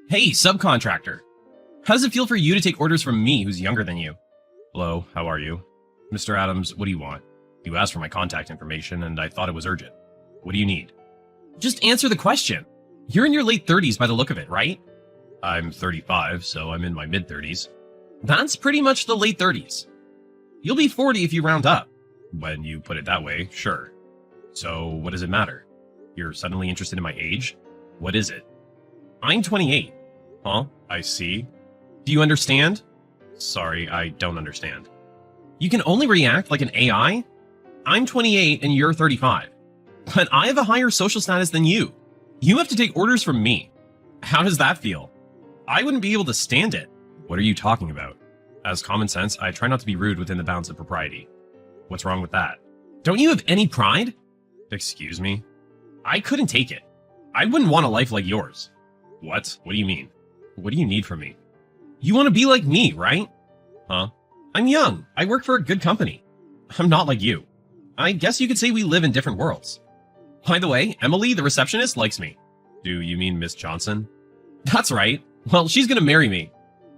Hey, subcontractor. How does it feel for you to take orders from me, who's younger than you? Hello, how are you? Mr. Adams, what do you want? You asked for my contact information, and I thought it was urgent. What do you need? Just answer the question. You're in your late 30s by the look of it, right? I'm 35, so I'm in my mid-30s. That's pretty much the late 30s. You'll be 40 if you round up. When you put it that way, sure. So, what does it matter? You're suddenly interested in my age? What is it? I'm 28. Huh? I see. Do you understand? Sorry, I don't understand. You can only react like an AI? I'm 28 and you're 35. But I have a higher social status than you. You have to take orders from me. How does that feel? I wouldn't be able to stand it. What are you talking about? As common sense, I try not to be rude within the bounds of propriety. What's wrong with that? Don't you have any pride? Excuse me? I couldn't take it. I wouldn't want a life like yours. What? What do you mean? What do you need from me? You want to be like me, right? Huh? I'm young. I work for a good company. I'm not like you. I guess you could say we live in different worlds. By the way, Emily, the receptionist, likes me. Do you mean Miss Johnson? That's right. Well, she's gonna marry me.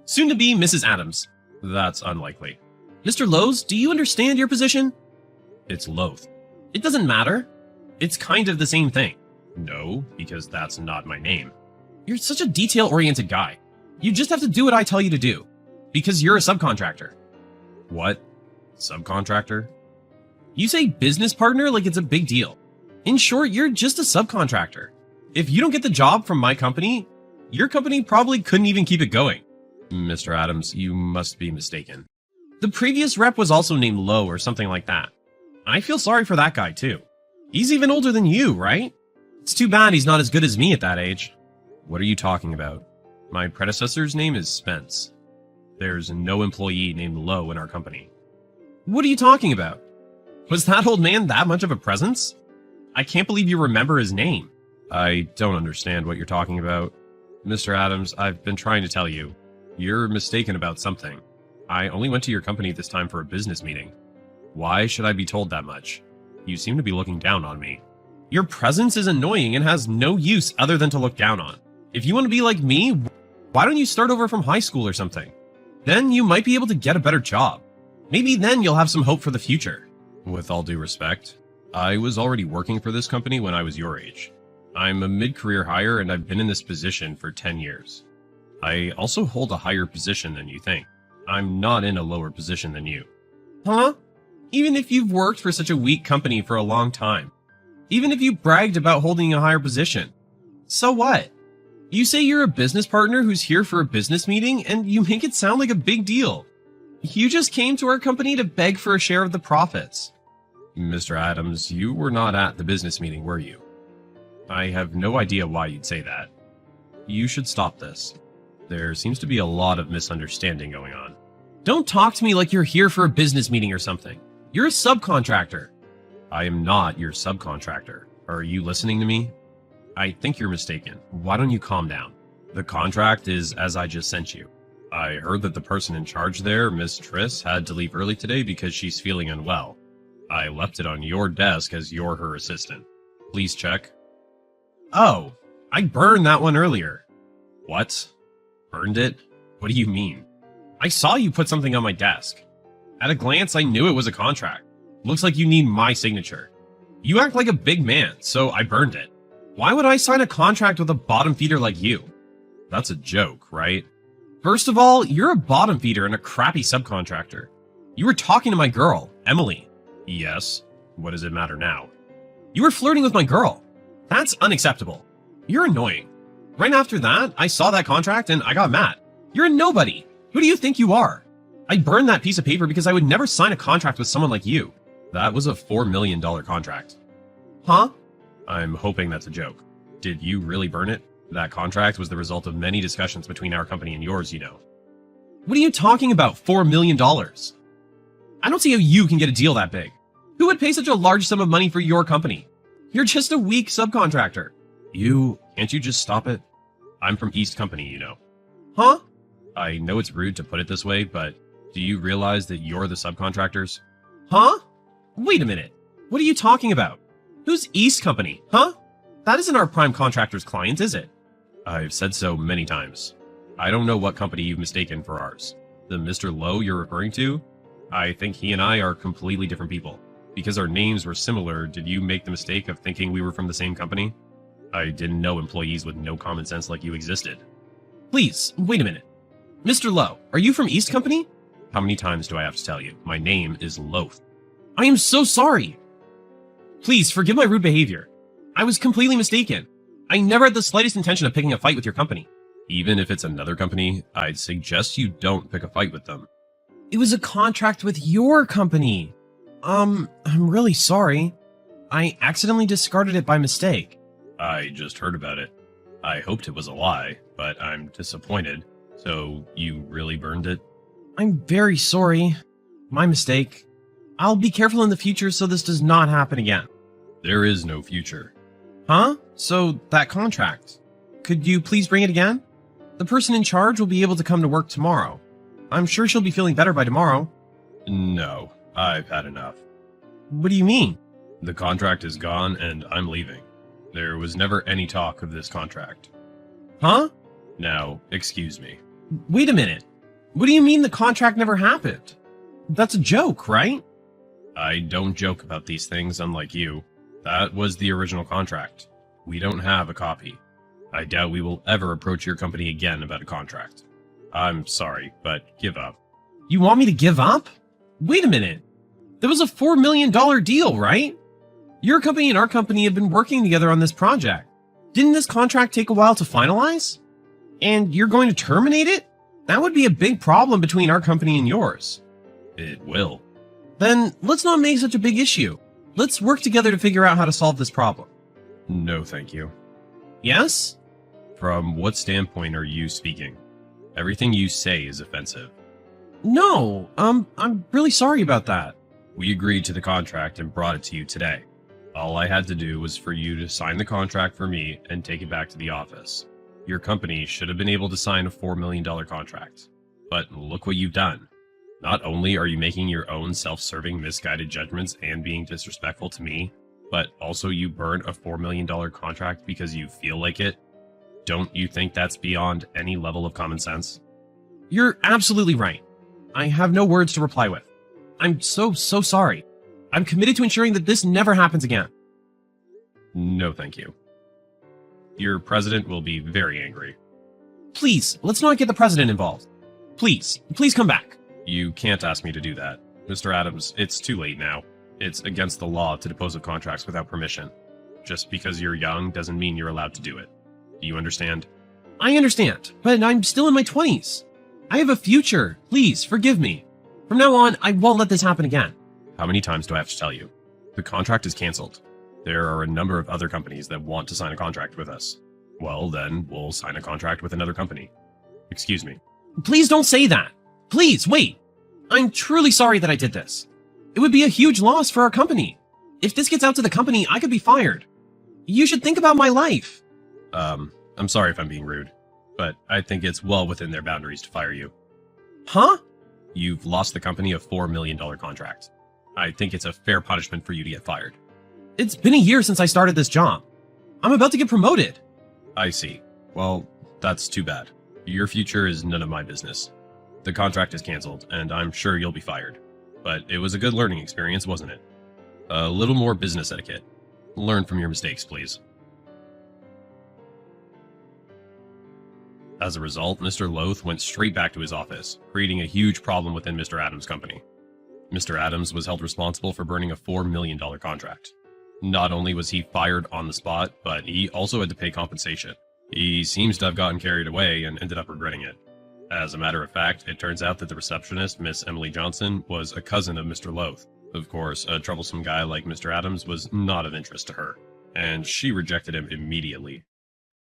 Soon to be Mrs. Adams. That's unlikely. Mr. Lowe's, do you understand your position? It's Loath. It doesn't matter. It's kind of the same thing. No, because that's not my name. You're such a detail-oriented guy. You just have to do what I tell you to do. Because you're a subcontractor. What? Subcontractor? You say business partner like it's a big deal. In short, you're just a subcontractor. If you don't get the job from my company, your company probably couldn't even keep it going. Mr. Adams, you must be mistaken. The previous rep was also named Lowe or something like that. I feel sorry for that guy too. He's even older than you, right? It's too bad he's not as good as me at that age. What are you talking about? My predecessor's name is Spence. There's no employee named Lowe in our company. What are you talking about? Was that old man that much of a presence? I can't believe you remember his name. I don't understand what you're talking about. Mr. Adams, I've been trying to tell you. You're mistaken about something. I only went to your company this time for a business meeting. Why should I be told that much? You seem to be looking down on me. Your presence is annoying and has no use other than to look down on. If you want to be like me, why don't you start over from high school or something? Then you might be able to get a better job. Maybe then you'll have some hope for the future. With all due respect, I was already working for this company when I was your age. I'm a mid-career hire and I've been in this position for 10 years. I also hold a higher position than you think. I'm not in a lower position than you. Huh? Even if you've worked for such a weak company for a long time. Even if you bragged about holding a higher position. So what? You say you're a business partner who's here for a business meeting and you make it sound like a big deal. You just came to our company to beg for a share of the profits. Mr. Adams, you were not at the business meeting, were you? I have no idea why you'd say that. You should stop this. There seems to be a lot of misunderstanding going on. Don't talk to me like you're here for a business meeting or something. You're a subcontractor. I am not your subcontractor. Are you listening to me? I think you're mistaken. Why don't you calm down? The contract is as I just sent you. I heard that the person in charge there, Miss Triss, had to leave early today because she's feeling unwell. I left it on your desk as you're her assistant. Please check. Oh, I burned that one earlier. What? Burned it? What do you mean? I saw you put something on my desk. At a glance, I knew it was a contract. Looks like you need my signature. You act like a big man, so I burned it. Why would I sign a contract with a bottom feeder like you? That's a joke, right? First of all, you're a bottom feeder and a crappy subcontractor. You were talking to my girl, Emily. Yes. What does it matter now? You were flirting with my girl. That's unacceptable. You're annoying. Right after that, I saw that contract and I got mad. You're a nobody. Who do you think you are? I burned that piece of paper because I would never sign a contract with someone like you. That was a $4 million contract. Huh? I'm hoping that's a joke. Did you really burn it? That contract was the result of many discussions between our company and yours, you know. What are you talking about, $4 million? I don't see how you can get a deal that big. Who would pay such a large sum of money for your company? You're just a weak subcontractor. Can't you just stop it? I'm from East Company, you know. Huh? I know it's rude to put it this way, but do you realize that you're the subcontractors? Huh? Wait a minute. What are you talking about? Who's East Company, huh? That isn't our prime contractor's client, is it? I've said so many times. I don't know what company you've mistaken for ours. The Mr. Lowe you're referring to? I think he and I are completely different people. Because our names were similar, did you make the mistake of thinking we were from the same company? I didn't know employees with no common sense like you existed. Please, wait a minute. Mr. Lowe, are you from East Company? How many times do I have to tell you? My name is Loth. I am so sorry. Please, forgive my rude behavior. I was completely mistaken. I never had the slightest intention of picking a fight with your company. Even if it's another company, I'd suggest you don't pick a fight with them. It was a contract with your company. I'm really sorry. I accidentally discarded it by mistake. I just heard about it. I hoped it was a lie, but I'm disappointed. So you really burned it? I'm very sorry. My mistake. I'll be careful in the future so this does not happen again. There is no future. Huh? So that contract. Could you please bring it again? The person in charge will be able to come to work tomorrow. I'm sure she'll be feeling better by tomorrow. No, I've had enough. What do you mean? The contract is gone and I'm leaving. There was never any talk of this contract. Huh? Now, excuse me. Wait a minute. What do you mean the contract never happened? That's a joke, right? I don't joke about these things, unlike you. That was the original contract. We don't have a copy. I doubt we will ever approach your company again about a contract. I'm sorry, but give up. You want me to give up? Wait a minute. That was a $4 million deal, right? Your company and our company have been working together on this project. Didn't this contract take a while to finalize? And you're going to terminate it? That would be a big problem between our company and yours. It will. Then let's not make such a big issue. Let's work together to figure out how to solve this problem. No, thank you. Yes? From what standpoint are you speaking? Everything you say is offensive. No, I'm really sorry about that. We agreed to the contract and brought it to you today. All I had to do was for you to sign the contract for me and take it back to the office. Your company should have been able to sign a $4 million contract. But look what you've done. Not only are you making your own self-serving misguided judgments and being disrespectful to me, but also you burn a $4 million contract because you feel like it. Don't you think that's beyond any level of common sense? You're absolutely right. I have no words to reply with. I'm so sorry. I'm committed to ensuring that this never happens again. No, thank you. Your president will be very angry. Please, let's not get the president involved. Please come back. You can't ask me to do that. Mr. Adams, it's too late now. It's against the law to dispose of contracts without permission. Just because you're young doesn't mean you're allowed to do it. Do you understand? I understand, but I'm still in my 20s. I have a future. Please, forgive me. From now on, I won't let this happen again. How many times do I have to tell you? The contract is canceled. There are a number of other companies that want to sign a contract with us. Well, then, we'll sign a contract with another company. Excuse me. Please don't say that. Please, wait. I'm truly sorry that I did this. It would be a huge loss for our company. If this gets out to the company, I could be fired. You should think about my life. I'm sorry if I'm being rude, but I think it's well within their boundaries to fire you. Huh? You've lost the company a $4 million contract. I think it's a fair punishment for you to get fired. It's been a year since I started this job. I'm about to get promoted. I see. Well, that's too bad. Your future is none of my business. The contract is canceled, and I'm sure you'll be fired. But it was a good learning experience, wasn't it? A little more business etiquette. Learn from your mistakes, please. As a result, Mr. Loth went straight back to his office, creating a huge problem within Mr. Adams' company. Mr. Adams was held responsible for burning a $4 million contract. Not only was he fired on the spot, but he also had to pay compensation. He seems to have gotten carried away and ended up regretting it. As a matter of fact, it turns out that the receptionist, Miss Emily Johnson, was a cousin of Mr. Loth. Of course, a troublesome guy like Mr. Adams was not of interest to her, and she rejected him immediately.